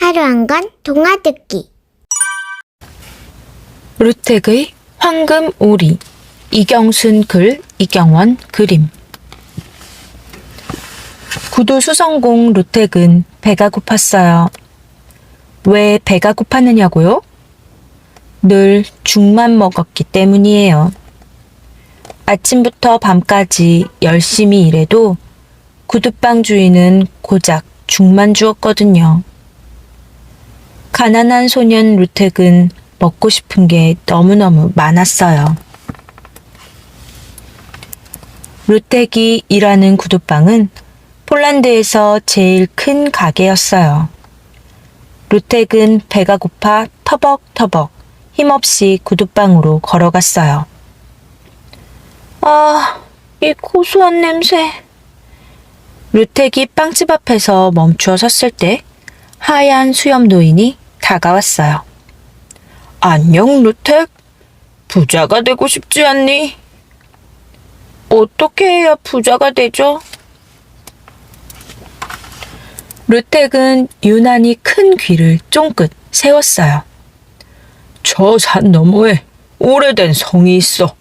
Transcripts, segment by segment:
하루 한 권 동화 듣기. 루텍의 황금오리. 이경순 글, 이경원 그림. 구두수성공 루텍은 배가 고팠어요. 왜 배가 고팠느냐고요? 늘 죽만 먹었기 때문이에요. 아침부터 밤까지 열심히 일해도 구두방 주인은 고작 죽만 주었거든요. 가난한 소년 루텍은 먹고 싶은 게 너무너무 많았어요. 루텍이 일하는 구두방은 폴란드에서 제일 큰 가게였어요. 루텍은 배가 고파 터벅터벅 힘없이 구두방으로 걸어갔어요. 아, 이 고소한 냄새. 루텍이 빵집 앞에서 멈추어 섰을 때 하얀 수염 노인이 다가왔어요. 안녕, 루텍. 부자가 되고 싶지 않니? 어떻게 해야 부자가 되죠? 루텍은 유난히 큰 귀를 쫑긋 세웠어요. 저 산 너머에 오래된 성이 있어.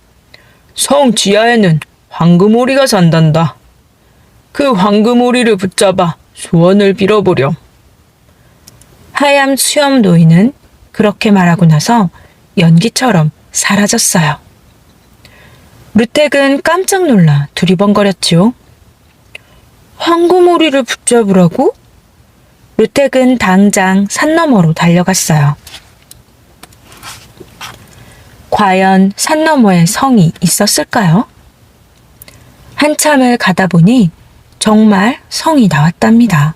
성 지하에는 황금오리가 산단다. 그 황금오리를 붙잡아 소원을 빌어보렴. 하얀 수염 노인은 그렇게 말하고 나서 연기처럼 사라졌어요. 루텍은 깜짝 놀라 두리번거렸지요. 황금오리를 붙잡으라고? 루텍은 당장 산 너머로 달려갔어요. 과연 산 너머에 성이 있었을까요? 한참을 가다 보니 정말 성이 나왔답니다.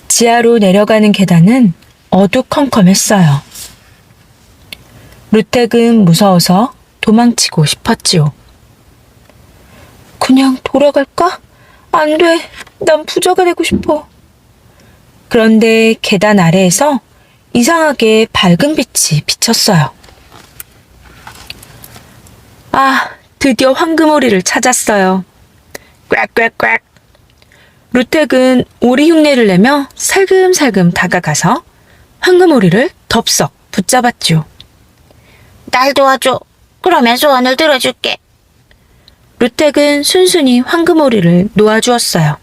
지하로 내려가는 계단은 어두컴컴했어요. 루텍은 무서워서 도망치고 싶었지요. 그냥 돌아갈까? 안 돼. 난 부자가 되고 싶어. 그런데 계단 아래에서 이상하게 밝은 빛이 비쳤어요. 아, 드디어 황금오리를 찾았어요. 꽥꽥꽥. 루텍은 오리 흉내를 내며 살금살금 다가가서 황금오리를 덥석 붙잡았죠. 날 도와줘. 그러면 소원을 들어줄게. 루텍은 순순히 황금오리를 놓아주었어요.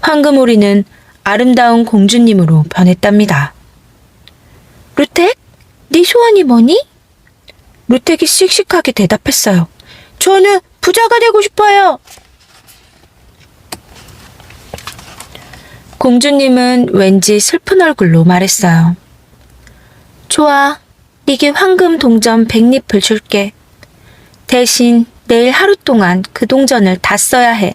황금오리는 아름다운 공주님으로 변했답니다. 루텍, 네 소원이 뭐니? 루텍이 씩씩하게 대답했어요. 저는 부자가 되고 싶어요. 공주님은 왠지 슬픈 얼굴로 말했어요. 좋아, 네게 황금 동전 100잎을 줄게. 대신 내일 하루 동안 그 동전을 다 써야 해.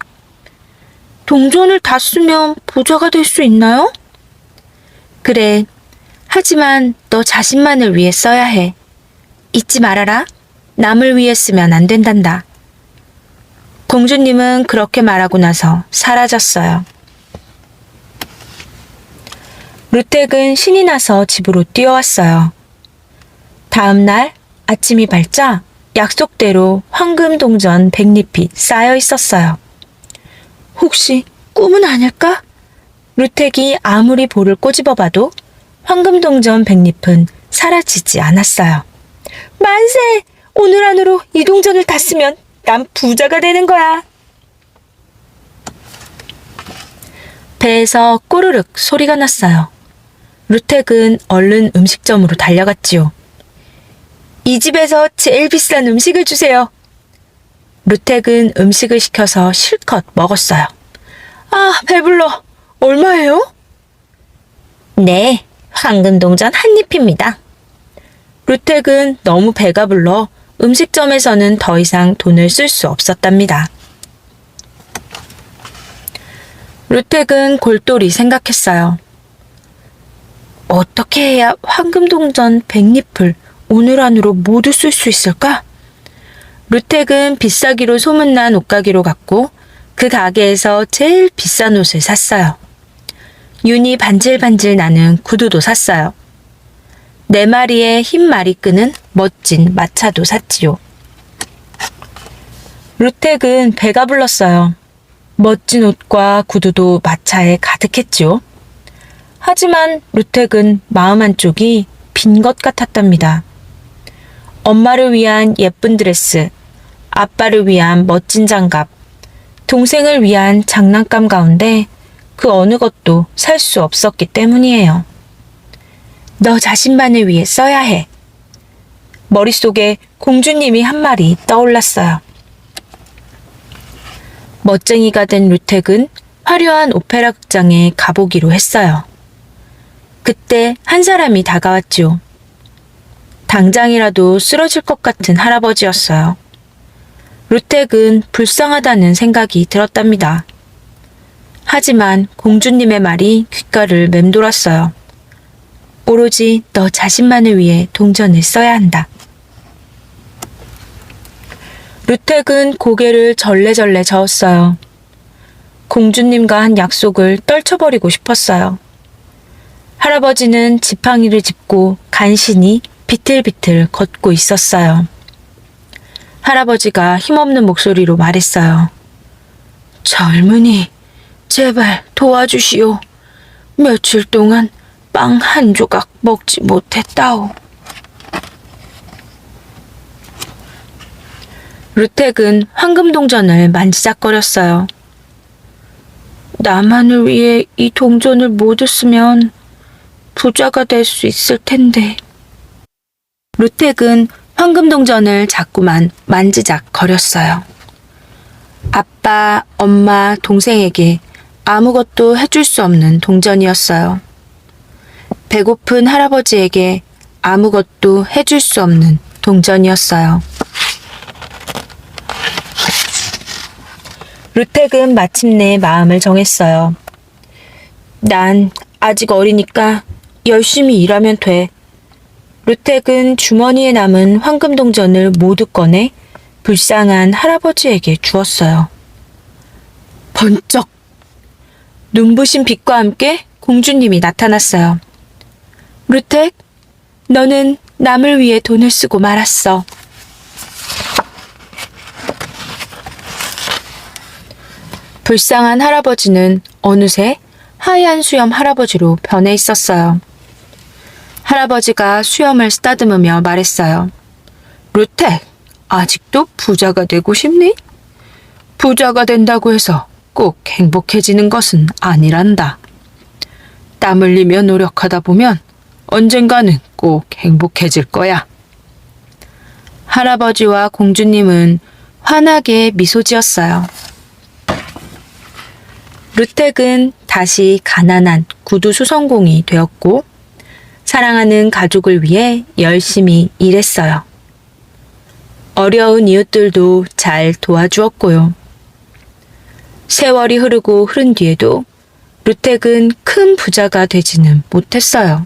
동전을 다 쓰면 부자가 될 수 있나요? 그래. 하지만 너 자신만을 위해 써야 해. 잊지 말아라. 남을 위해 쓰면 안 된단다. 공주님은 그렇게 말하고 나서 사라졌어요. 루텍은 신이 나서 집으로 뛰어왔어요. 다음 날 아침이 밝자 약속대로 황금 동전 100잎이 쌓여 있었어요. 혹시 꿈은 아닐까? 루텍이 아무리 볼을 꼬집어봐도 황금 동전 100잎은 사라지지 않았어요. 만세! 오늘 안으로 이 동전을 다 쓰면 난 부자가 되는 거야. 배에서 꼬르륵 소리가 났어요. 루텍은 얼른 음식점으로 달려갔지요. 이 집에서 제일 비싼 음식을 주세요. 루텍은 음식을 시켜서 실컷 먹었어요. 아, 배불러. 얼마예요? 네, 황금 동전 한 잎입니다. 루텍은 너무 배가 불러 음식점에서는 더 이상 돈을 쓸 수 없었답니다. 루텍은 골똘히 생각했어요. 어떻게 해야 황금 동전 100잎을 오늘 안으로 모두 쓸 수 있을까? 루텍은 비싸기로 소문난 옷가게로 갔고 그 가게에서 제일 비싼 옷을 샀어요. 윤이 반질반질 나는 구두도 샀어요. 4마리의 흰 말이 끄는 멋진 마차도 샀지요. 루텍은 배가 불렀어요. 멋진 옷과 구두도 마차에 가득했죠. 하지만 루텍은 마음 한쪽이 빈 것 같았답니다. 엄마를 위한 예쁜 드레스, 아빠를 위한 멋진 장갑, 동생을 위한 장난감 가운데 그 어느 것도 살 수 없었기 때문이에요. 너 자신만을 위해 써야 해. 머릿속에 공주님이 한 말이 떠올랐어요. 멋쟁이가 된 루텍은 화려한 오페라 극장에 가보기로 했어요. 그때 한 사람이 다가왔지요. 당장이라도 쓰러질 것 같은 할아버지였어요. 루텍은 불쌍하다는 생각이 들었답니다. 하지만 공주님의 말이 귓가를 맴돌았어요. 오로지 너 자신만을 위해 동전을 써야 한다. 루텍은 고개를 절레절레 저었어요. 공주님과 한 약속을 떨쳐버리고 싶었어요. 할아버지는 지팡이를 짚고 간신히 비틀비틀 걷고 있었어요. 할아버지가 힘없는 목소리로 말했어요. 젊은이, 제발 도와주시오. 며칠 동안 빵 한 조각 먹지 못했다오. 루텍은 황금동전을 만지작거렸어요. 나만을 위해 이 동전을 모두 쓰면 부자가 될 수 있을 텐데. 루텍은 황금동전을 자꾸만 만지작거렸어요. 아빠, 엄마, 동생에게 아무것도 해줄 수 없는 동전이었어요. 배고픈 할아버지에게 아무것도 해줄 수 없는 동전이었어요. 루텍은 마침내 마음을 정했어요. 난 아직 어리니까 열심히 일하면 돼. 루텍은 주머니에 남은 황금동전을 모두 꺼내 불쌍한 할아버지에게 주었어요. 번쩍! 눈부신 빛과 함께 공주님이 나타났어요. 루텍, 너는 남을 위해 돈을 쓰고 말았어. 불쌍한 할아버지는 어느새 하얀 수염 할아버지로 변해 있었어요. 할아버지가 수염을 쓰다듬으며 말했어요. 루텍, 아직도 부자가 되고 싶니? 부자가 된다고 해서 꼭 행복해지는 것은 아니란다. 땀 흘리며 노력하다 보면 언젠가는 꼭 행복해질 거야. 할아버지와 공주님은 환하게 미소 지었어요. 루텍은 다시 가난한 구두 수선공이 되었고 사랑하는 가족을 위해 열심히 일했어요. 어려운 이웃들도 잘 도와주었고요. 세월이 흐른 뒤에도 루텍은 큰 부자가 되지는 못했어요.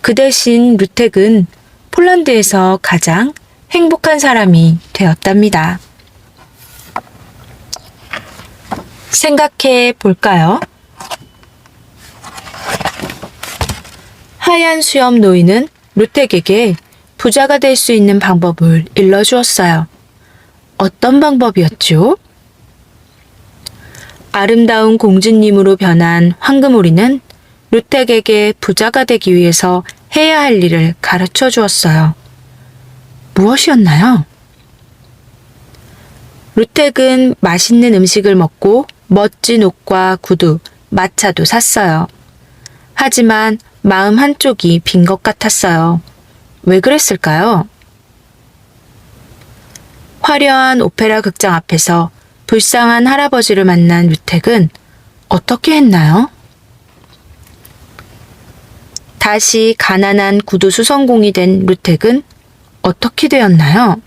그 대신 루텍은 폴란드에서 가장 행복한 사람이 되었답니다. 생각해 볼까요? 하얀 수염 노인은 루텍에게 부자가 될 수 있는 방법을 일러주었어요. 어떤 방법이었죠? 아름다운 공주님으로 변한 황금오리는 루텍에게 부자가 되기 위해서 해야 할 일을 가르쳐 주었어요. 무엇이었나요? 루텍은 맛있는 음식을 먹고 멋진 옷과 구두, 마차도 샀어요. 하지만 마음 한쪽이 빈 것 같았어요. 왜 그랬을까요? 화려한 오페라 극장 앞에서 불쌍한 할아버지를 만난 루텍은 어떻게 했나요? 다시 가난한 구두 수선공이 된 루텍은 어떻게 되었나요?